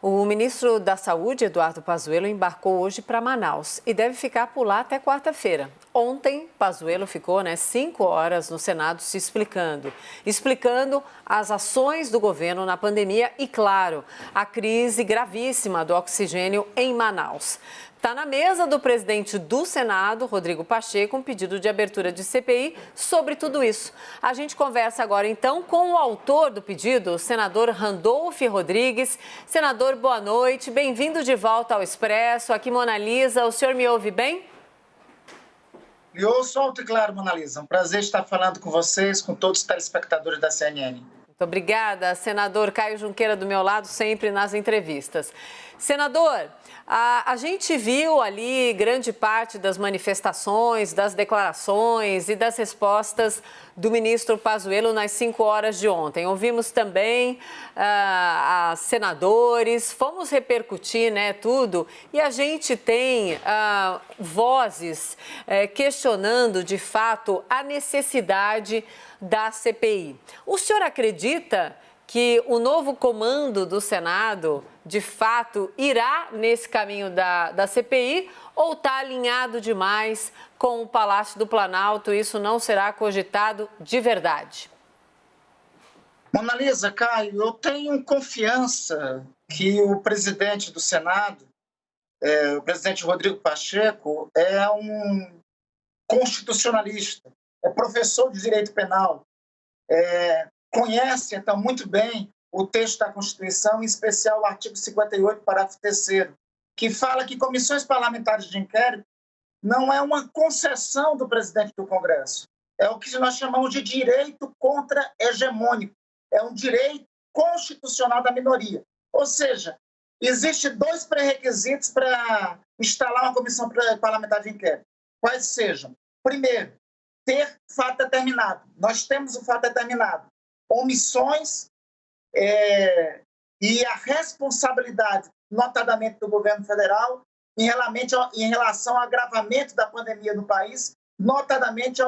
O ministro da Saúde, Eduardo Pazuello, embarcou hoje para Manaus e deve ficar por lá até quarta-feira. Ontem, Pazuello ficou 5 horas no Senado se explicando as ações do governo na pandemia e, claro, a crise gravíssima do oxigênio em Manaus. Está na mesa do presidente do Senado, Rodrigo Pacheco, um pedido de abertura de CPI sobre tudo isso. A gente conversa agora, então, com o autor do pedido, o senador Randolph Rodrigues. Senador, boa noite. Bem-vindo de volta ao Expresso. Aqui, Mona Lisa. O senhor me ouve bem? Eu ouço alto e claro, Mona Lisa. Um prazer estar falando com vocês, com todos os telespectadores da CNN. Muito obrigada, senador Caio Junqueira do meu lado, sempre nas entrevistas. Senador, a gente viu ali grande parte das manifestações, das declarações e das respostas do ministro Pazuello nas 5 horas de ontem. Ouvimos também a senadores, fomos repercutir tudo e a gente tem vozes questionando de fato a necessidade da CPI. O senhor acredita que o novo comando do Senado, de fato, irá nesse caminho da CPI ou está alinhado demais com o Palácio do Planalto e isso não será cogitado de verdade? Mona Lisa, Caio, eu tenho confiança que o presidente do Senado, o presidente Rodrigo Pacheco, é um constitucionalista, é professor de direito penal, conhece, então, muito bem o texto da Constituição, em especial o artigo 58, parágrafo 3º, que fala que comissões parlamentares de inquérito não é uma concessão do presidente do Congresso, é o que nós chamamos de direito contra-hegemônico, é um direito constitucional da minoria. Ou seja, existem 2 pré-requisitos para instalar uma comissão parlamentar de inquérito. Quais sejam? Primeiro, ter fato determinado. Nós temos o fato determinado. Omissões e a responsabilidade, notadamente do governo federal, em relação ao agravamento da pandemia no país, notadamente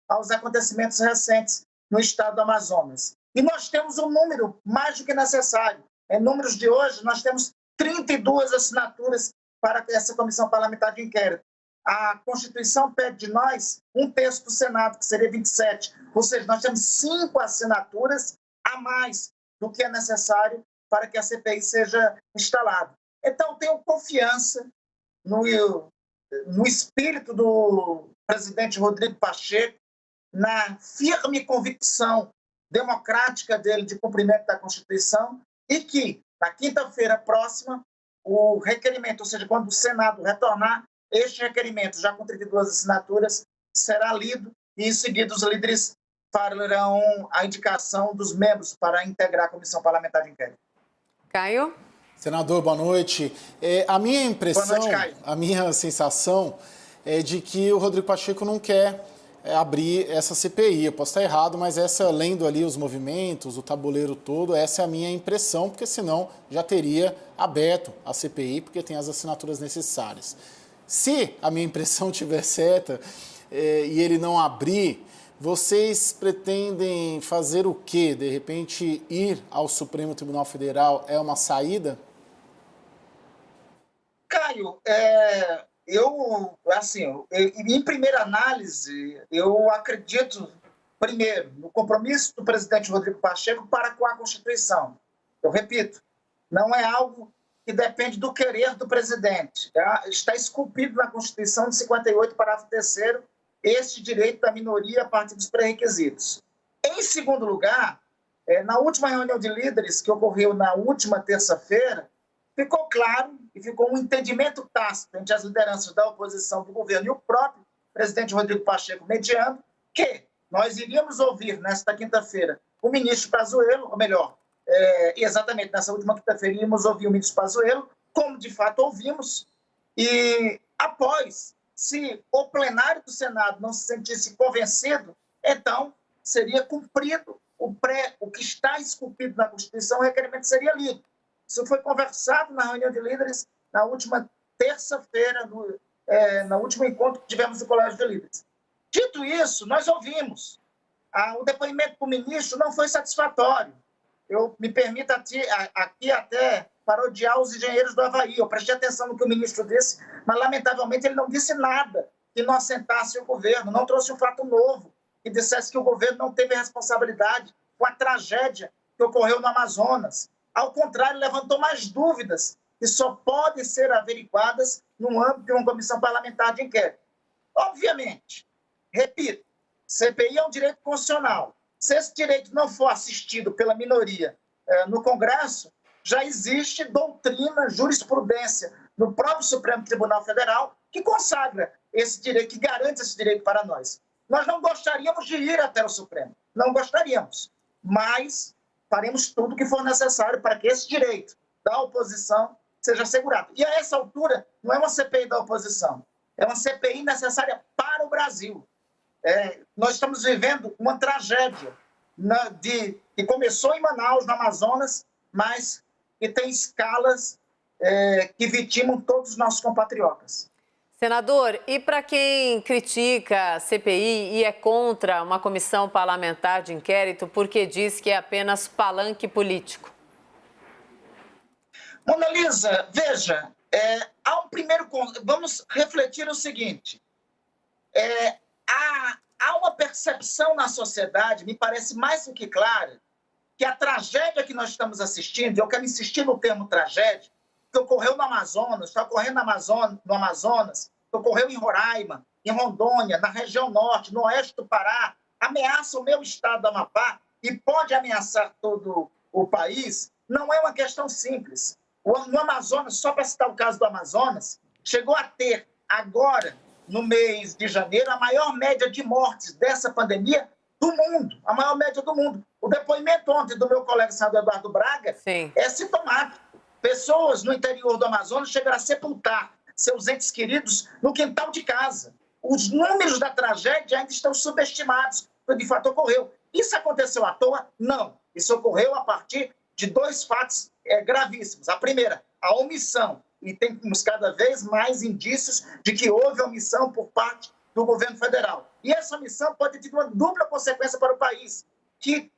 aos acontecimentos recentes no estado do Amazonas. E nós temos um número mais do que necessário. Em números de hoje, nós temos 32 assinaturas para essa comissão parlamentar de inquérito. A Constituição pede de nós 1/3 do Senado, que seria 27. Ou seja, nós temos 5 assinaturas a mais do que é necessário para que a CPI seja instalada. Então, tenho confiança no espírito do presidente Rodrigo Pacheco, na firme convicção democrática dele de cumprimento da Constituição e que, na quinta-feira próxima, o requerimento, ou seja, quando o Senado retornar, este requerimento, já com 32 assinaturas, será lido e, em seguida, os líderes farão a indicação dos membros para integrar a Comissão Parlamentar de Inquérito. Caio? Senador, boa noite. A minha impressão, boa noite, Caio. A minha sensação é de que o Rodrigo Pacheco não quer abrir essa CPI. Eu posso estar errado, mas lendo ali os movimentos, o tabuleiro todo, essa é a minha impressão, porque senão já teria aberto a CPI, porque tem as assinaturas necessárias. Se a minha impressão estiver certa e ele não abrir, vocês pretendem fazer o quê? De repente, ir ao Supremo Tribunal Federal é uma saída? Caio, em primeira análise, eu acredito, primeiro, no compromisso do presidente Rodrigo Pacheco para com a Constituição. Eu repito, não é algo que depende do querer do presidente. Está esculpido na Constituição de 58, parágrafo 3º, este direito da minoria a partir dos pré-requisitos. Em segundo lugar, na última reunião de líderes, que ocorreu na última terça-feira, ficou claro e ficou um entendimento tácito entre as lideranças da oposição, do governo e o próprio presidente Rodrigo Pacheco mediando, que nós iríamos ouvir nesta quinta-feira o ministro Pazuello, ou melhor, exatamente nessa última quinta-feira iríamos ouvir o ministro Pazuello, como de fato ouvimos, e após, se o plenário do Senado não se sentisse convencido, então seria cumprido o que está esculpido na Constituição, o requerimento seria lido. Isso foi conversado na reunião de líderes na última terça-feira, no último encontro que tivemos no Colégio de Líderes. Dito isso, nós ouvimos. O depoimento do ministro não foi satisfatório. eu me permito aqui até parodiar os engenheiros do Havaí. Eu prestei atenção no que o ministro disse, mas, lamentavelmente, ele não disse nada que não assentasse o governo, não trouxe um fato novo, que dissesse que o governo não teve responsabilidade com a tragédia que ocorreu no Amazonas. Ao contrário, levantou mais dúvidas que só podem ser averiguadas no âmbito de uma comissão parlamentar de inquérito. Obviamente, repito, CPI é um direito constitucional. Se esse direito não for assistido pela minoria no Congresso, já existe doutrina, jurisprudência no próprio Supremo Tribunal Federal que consagra esse direito, que garante esse direito para nós. Nós não gostaríamos de ir até o Supremo, não gostaríamos, mas faremos tudo o que for necessário para que esse direito da oposição seja assegurado. E a essa altura, não é uma CPI da oposição, é uma CPI necessária para o Brasil. Nós estamos vivendo uma tragédia que começou em Manaus, no Amazonas, mas que tem escalas que vitimam todos os nossos compatriotas. Senador, e para quem critica a CPI e é contra uma comissão parlamentar de inquérito porque diz que é apenas palanque político? Mona Lisa, veja, há um primeiro... Vamos refletir o seguinte. Há uma percepção na sociedade, me parece mais do que clara, que a tragédia que nós estamos assistindo, e eu quero insistir no termo tragédia, que ocorreu no Amazonas, está ocorrendo no Amazonas, que ocorreu em Roraima, em Rondônia, na região norte, no oeste do Pará, ameaça o meu estado do Amapá e pode ameaçar todo o país, não é uma questão simples. No Amazonas, só para citar o caso do Amazonas, chegou a ter agora, no mês de janeiro, a maior média de mortes dessa pandemia do mundo, a maior média do mundo. O depoimento ontem do meu colega senador Eduardo Braga é sintomático. Pessoas no interior do Amazonas chegaram a sepultar seus entes queridos no quintal de casa. Os números da tragédia ainda estão subestimados, porque de fato ocorreu. Isso aconteceu à toa? Não. Isso ocorreu a partir de dois fatos gravíssimos. A primeira, a omissão. E temos cada vez mais indícios de que houve omissão por parte do governo federal. E essa omissão pode ter uma dupla consequência para o país, que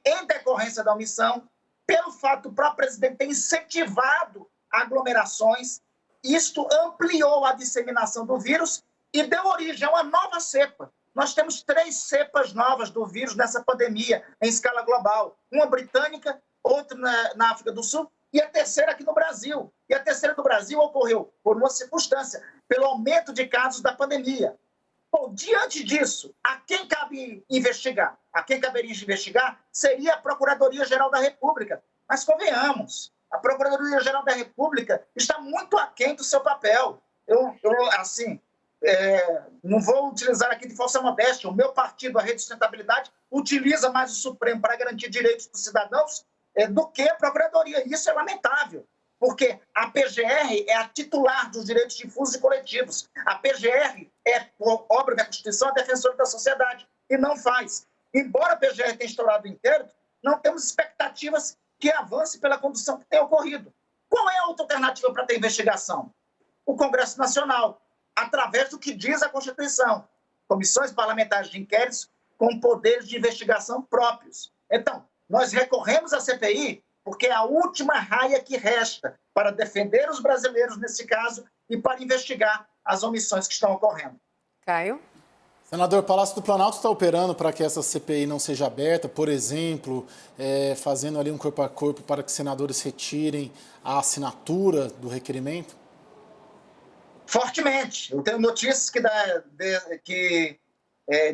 em decorrência da omissão, pelo fato do próprio presidente ter incentivado aglomerações, isto ampliou a disseminação do vírus e deu origem a uma nova cepa. Nós temos 3 cepas novas do vírus nessa pandemia, em escala global. Uma britânica, outra na África do Sul, e a terceira aqui no Brasil. E a terceira do Brasil ocorreu por uma circunstância, pelo aumento de casos da pandemia. Bom, diante disso, a quem cabe investigar? A quem caberia investigar seria a Procuradoria-Geral da República. Mas convenhamos, a Procuradoria-Geral da República está muito aquém do seu papel. Não vou utilizar aqui de falsa modéstia. O meu partido, a Rede de Sustentabilidade, utiliza mais o Supremo para garantir direitos dos cidadãos do que a Procuradoria. Isso é lamentável, porque a PGR é a titular dos direitos difusos e coletivos. A PGR é, por obra da Constituição, a defensora da sociedade, e não faz. Embora a PGR tenha instaurado o inquérito, não temos expectativas que avance pela condução que tem ocorrido. Qual é a outra alternativa para ter investigação? O Congresso Nacional, através do que diz a Constituição. Comissões parlamentares de inquéritos com poderes de investigação próprios. Então, nós recorremos à CPI porque é a última raia que resta para defender os brasileiros nesse caso e para investigar as omissões que estão ocorrendo. Caio? Senador, o Palácio do Planalto está operando para que essa CPI não seja aberta, por exemplo, fazendo ali um corpo a corpo para que os senadores retirem a assinatura do requerimento? Fortemente. Eu tenho notícias que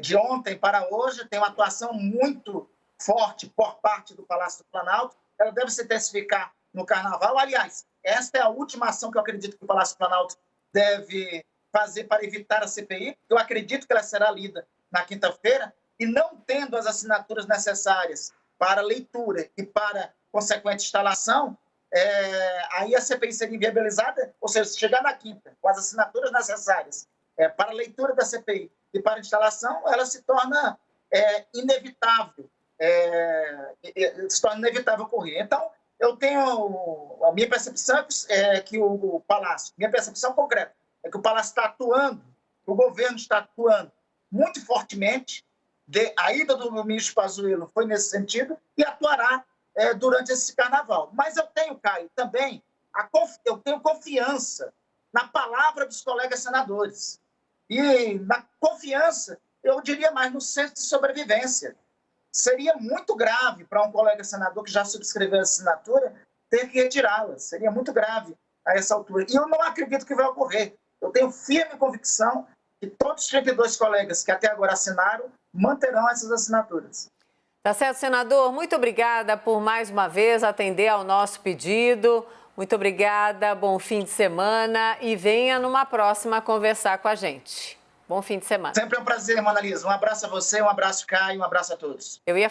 de ontem para hoje tem uma atuação muito forte por parte do Palácio do Planalto. Ela deve se intensificar no Carnaval. Aliás, esta é a última ação que eu acredito que o Palácio do Planalto deve fazer para evitar a CPI. Eu acredito que ela será lida na quinta-feira e não tendo as assinaturas necessárias para leitura e para consequente instalação, aí a CPI seria inviabilizada, ou seja, se chegar na quinta com as assinaturas necessárias para a leitura da CPI e para a instalação, ela se torna inevitável. Se torna inevitável ocorrer. Então, eu tenho a minha percepção que o Palácio, minha percepção concreta, é que o Palácio está atuando, o governo está atuando muito fortemente. A ida do ministro Pazuello foi nesse sentido e atuará durante esse carnaval. Mas eu tenho, Caio, também, eu tenho confiança na palavra dos colegas senadores. E na confiança, eu diria mais, no senso de sobrevivência. Seria muito grave para um colega senador que já subscreveu a assinatura ter que retirá-la. Seria muito grave a essa altura. E eu não acredito que vai ocorrer. Eu tenho firme convicção que todos os 32 colegas que até agora assinaram manterão essas assinaturas. Tá certo, senador. Muito obrigada por mais uma vez atender ao nosso pedido. Muito obrigada, bom fim de semana e venha numa próxima conversar com a gente. Bom fim de semana. Sempre é um prazer, Mona Lisa. Um abraço a você, um abraço, Caio, um abraço a todos. Eu ia